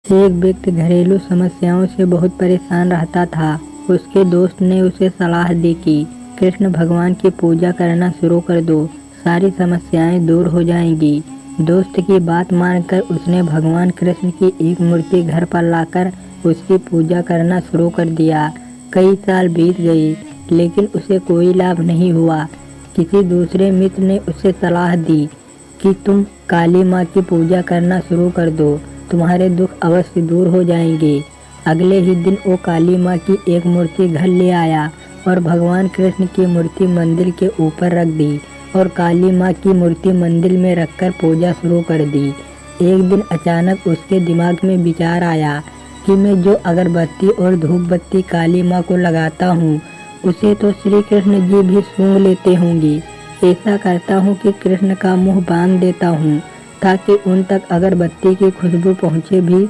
एक व्यक्ति घरेलू समस्याओं से बहुत परेशान रहता था। उसके दोस्त ने उसे सलाह दी कि कृष्ण भगवान की पूजा करना शुरू कर दो, सारी समस्याएं दूर हो जाएंगी। दोस्त की बात मानकर उसने भगवान कृष्ण की एक मूर्ति घर पर लाकर उसकी पूजा करना शुरू कर दिया। कई साल बीत गए, लेकिन उसे कोई लाभ नहीं हुआ। किसी दूसरे मित्र ने उसे सलाह दी कि तुम काली माँ की पूजा करना शुरू कर दो, तुम्हारे दुख अवश्य दूर हो जाएंगे। अगले ही दिन वो काली माँ की एक मूर्ति घर ले आया और भगवान कृष्ण की मूर्ति मंदिर के ऊपर रख दी और काली माँ की मूर्ति मंदिर में रखकर पूजा शुरू कर दी। एक दिन अचानक उसके दिमाग में विचार आया कि मैं जो अगरबत्ती और धूप बत्ती काली माँ को लगाता हूँ, उसे तो श्री कृष्ण जी भी सूंघ लेते होंगे। ऐसा करता हूँ कि कृष्ण का मुंह बांध देता हूँ, ताकि उन तक अगरबत्ती की खुशबू पहुँचे भी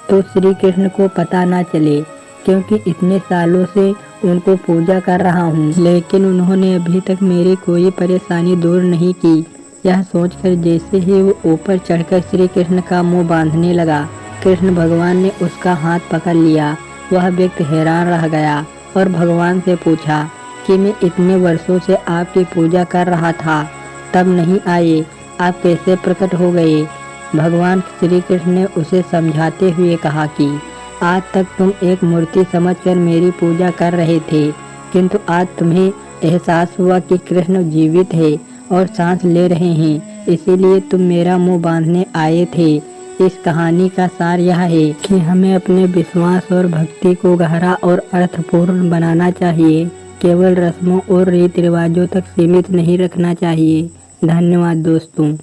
तो श्री कृष्ण को पता ना चले, क्योंकि इतने सालों से उनको पूजा कर रहा हूँ, लेकिन उन्होंने अभी तक मेरी कोई परेशानी दूर नहीं की। यह सोचकर जैसे ही वो ऊपर चढ़कर श्री कृष्ण का मुंह बांधने लगा, कृष्ण भगवान ने उसका हाथ पकड़ लिया। वह व्यक्ति हैरान रह गया और भगवान से पूछा कि मैं इतने वर्षों से आपकी पूजा कर रहा था, तब नहीं आए, आप कैसे प्रकट हो गए? भगवान श्री कृष्ण ने उसे समझाते हुए कहा कि आज तक तुम एक मूर्ति समझकर मेरी पूजा कर रहे थे, किंतु आज तुम्हें एहसास हुआ कि कृष्ण जीवित है और सांस ले रहे हैं, इसीलिए तुम मेरा मुंह बांधने आए थे। इस कहानी का सार यह है कि हमें अपने विश्वास और भक्ति को गहरा और अर्थपूर्ण बनाना चाहिए, केवल रस्मों और रीति रिवाजों तक सीमित नहीं रखना चाहिए। धन्यवाद दोस्तों।